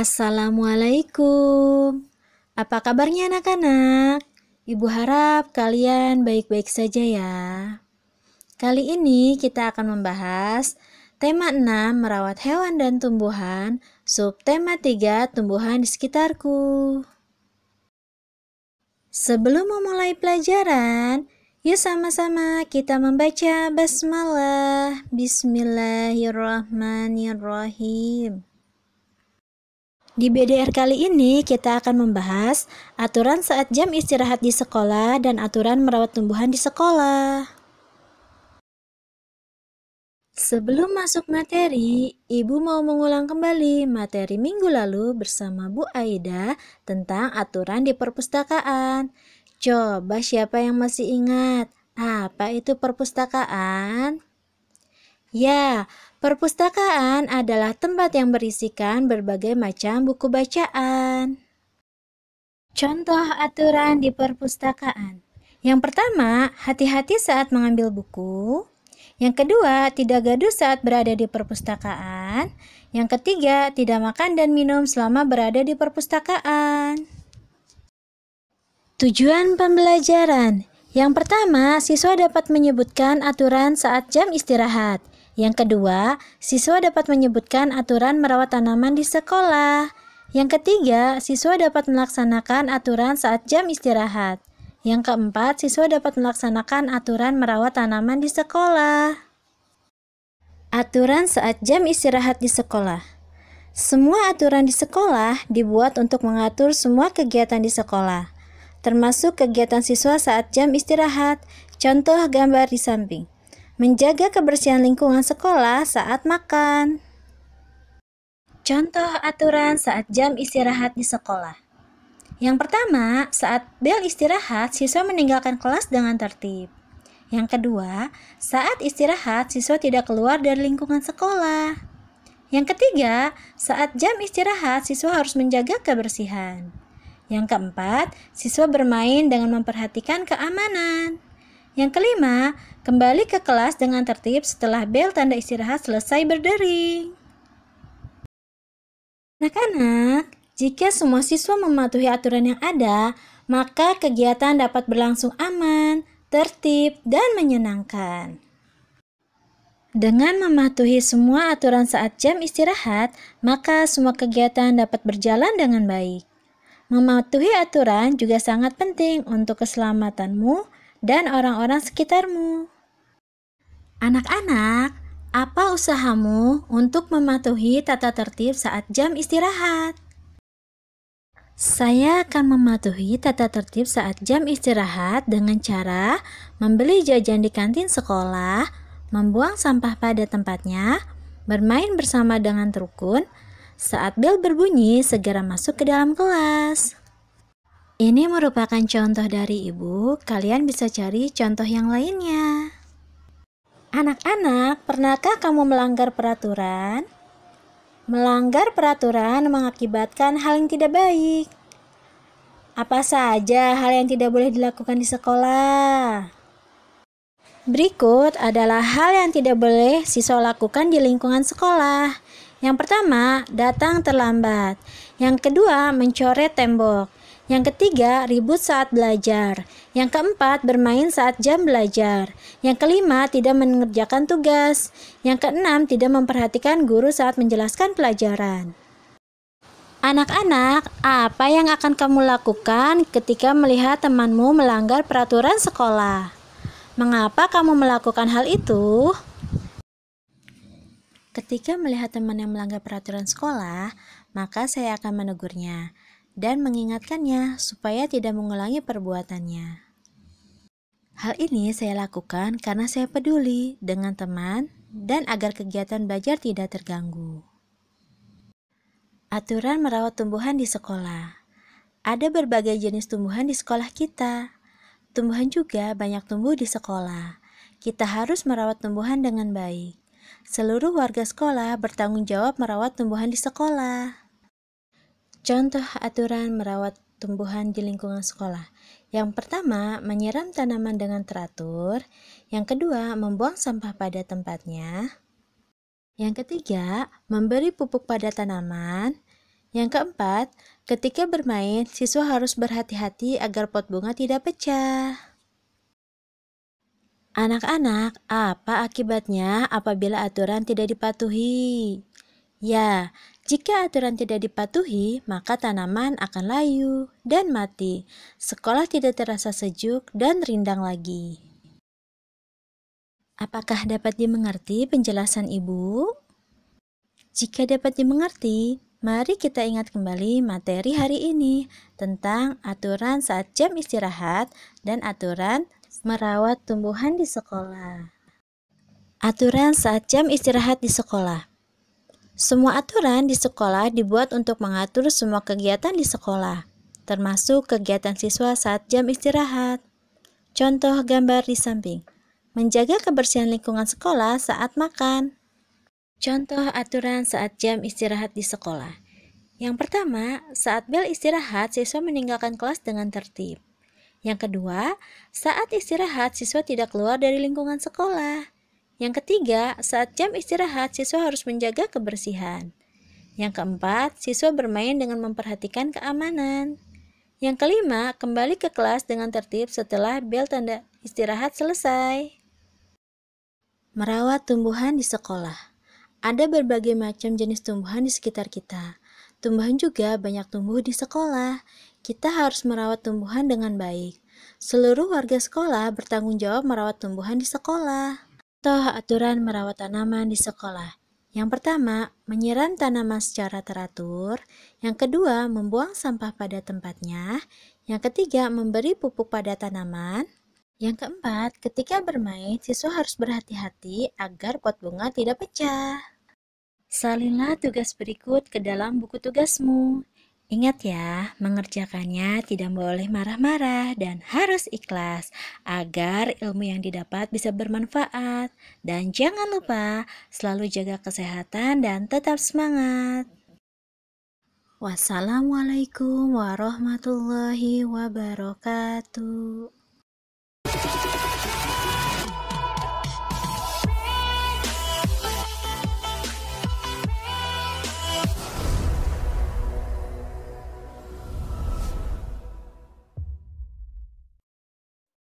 Assalamualaikum. Apa kabarnya anak-anak? Ibu harap kalian baik-baik saja ya. Kali ini kita akan membahas tema 6 merawat hewan dan tumbuhan, subtema 3 tumbuhan di sekitarku. Sebelum memulai pelajaran, yuk sama-sama kita membaca basmalah. Bismillahirrahmanirrahim. Di BDR kali ini kita akan membahas aturan saat jam istirahat di sekolah dan aturan merawat tumbuhan di sekolah. Sebelum masuk materi, Ibu mau mengulang kembali materi minggu lalu bersama Bu Aida tentang aturan di perpustakaan. Coba siapa yang masih ingat? Apa itu perpustakaan? Ya, perpustakaan adalah tempat yang berisikan berbagai macam buku bacaan. Contoh aturan di perpustakaan. Yang pertama, hati-hati saat mengambil buku. Yang kedua, tidak gaduh saat berada di perpustakaan. Yang ketiga, tidak makan dan minum selama berada di perpustakaan. Tujuan pembelajaran. Yang pertama, siswa dapat menyebutkan aturan saat jam istirahat. Yang kedua, siswa dapat menyebutkan aturan merawat tanaman di sekolah. Yang ketiga, siswa dapat melaksanakan aturan saat jam istirahat. Yang keempat, siswa dapat melaksanakan aturan merawat tanaman di sekolah. Aturan saat jam istirahat di sekolah. Semua aturan di sekolah dibuat untuk mengatur semua kegiatan di sekolah, termasuk kegiatan siswa saat jam istirahat. Contoh gambar di samping. Menjaga kebersihan lingkungan sekolah saat makan. Contoh aturan saat jam istirahat di sekolah. Yang pertama, saat bel istirahat, siswa meninggalkan kelas dengan tertib. Yang kedua, saat istirahat, siswa tidak keluar dari lingkungan sekolah. Yang ketiga, saat jam istirahat, siswa harus menjaga kebersihan. Yang keempat, siswa bermain dengan memperhatikan keamanan. Yang kelima, kembali ke kelas dengan tertib setelah bel tanda istirahat selesai berdering. Anak-anak, jika semua siswa mematuhi aturan yang ada, maka kegiatan dapat berlangsung aman, tertib, dan menyenangkan. Dengan mematuhi semua aturan saat jam istirahat, maka semua kegiatan dapat berjalan dengan baik. Mematuhi aturan juga sangat penting untuk keselamatanmu dan orang-orang sekitarmu. Anak-anak, apa usahamu untuk mematuhi tata tertib saat jam istirahat? Saya akan mematuhi tata tertib saat jam istirahat dengan cara membeli jajan di kantin sekolah, membuang sampah pada tempatnya, bermain bersama dengan rukun, saat bel berbunyi segera masuk ke dalam kelas. Ini merupakan contoh dari Ibu, kalian bisa cari contoh yang lainnya. Anak-anak, pernahkah kamu melanggar peraturan? Melanggar peraturan mengakibatkan hal yang tidak baik. Apa saja hal yang tidak boleh dilakukan di sekolah? Berikut adalah hal yang tidak boleh siswa lakukan di lingkungan sekolah. Yang pertama, datang terlambat. Yang kedua, mencoret tembok. Yang ketiga, ribut saat belajar. Yang keempat, bermain saat jam belajar. Yang kelima, tidak mengerjakan tugas. Yang keenam, tidak memperhatikan guru saat menjelaskan pelajaran. Anak-anak, apa yang akan kamu lakukan ketika melihat temanmu melanggar peraturan sekolah? Mengapa kamu melakukan hal itu? Ketika melihat teman yang melanggar peraturan sekolah, maka saya akan menegurnya dan mengingatkannya supaya tidak mengulangi perbuatannya. Hal ini saya lakukan karena saya peduli dengan teman dan agar kegiatan belajar tidak terganggu. Aturan merawat tumbuhan di sekolah. Ada berbagai jenis tumbuhan di sekolah kita. Tumbuhan juga banyak tumbuh di sekolah. Kita harus merawat tumbuhan dengan baik. Seluruh warga sekolah bertanggung jawab merawat tumbuhan di sekolah. Contoh aturan merawat tumbuhan di lingkungan sekolah. Yang pertama, menyiram tanaman dengan teratur. Yang kedua, membuang sampah pada tempatnya. Yang ketiga, memberi pupuk pada tanaman. Yang keempat, ketika bermain, siswa harus berhati-hati agar pot bunga tidak pecah. Anak-anak, apa akibatnya apabila aturan tidak dipatuhi? Ya, jika aturan tidak dipatuhi, maka tanaman akan layu dan mati. Sekolah tidak terasa sejuk dan rindang lagi. Apakah dapat dimengerti penjelasan Ibu? Jika dapat dimengerti, mari kita ingat kembali materi hari ini tentang aturan saat jam istirahat dan aturan merawat tumbuhan di sekolah. Aturan saat jam istirahat di sekolah. Semua aturan di sekolah dibuat untuk mengatur semua kegiatan di sekolah, termasuk kegiatan siswa saat jam istirahat. Contoh gambar di samping. Menjaga kebersihan lingkungan sekolah saat makan. Contoh aturan saat jam istirahat di sekolah. Yang pertama, saat bel istirahat, siswa meninggalkan kelas dengan tertib. Yang kedua, saat istirahat, siswa tidak keluar dari lingkungan sekolah. Yang ketiga, saat jam istirahat, siswa harus menjaga kebersihan. Yang keempat, siswa bermain dengan memperhatikan keamanan. Yang kelima, kembali ke kelas dengan tertib setelah bel tanda istirahat selesai. Merawat tumbuhan di sekolah. Ada berbagai macam jenis tumbuhan di sekitar kita. Tumbuhan juga banyak tumbuh di sekolah. Kita harus merawat tumbuhan dengan baik. Seluruh warga sekolah bertanggung jawab merawat tumbuhan di sekolah. Contoh aturan merawat tanaman di sekolah. Yang pertama, menyiram tanaman secara teratur. Yang kedua, membuang sampah pada tempatnya. Yang ketiga, memberi pupuk pada tanaman. Yang keempat, ketika bermain, siswa harus berhati-hati agar pot bunga tidak pecah. Salinlah tugas berikut ke dalam buku tugasmu. Ingat ya, mengerjakannya tidak boleh marah-marah dan harus ikhlas agar ilmu yang didapat bisa bermanfaat. Dan jangan lupa selalu jaga kesehatan dan tetap semangat. Wassalamualaikum warahmatullahi wabarakatuh.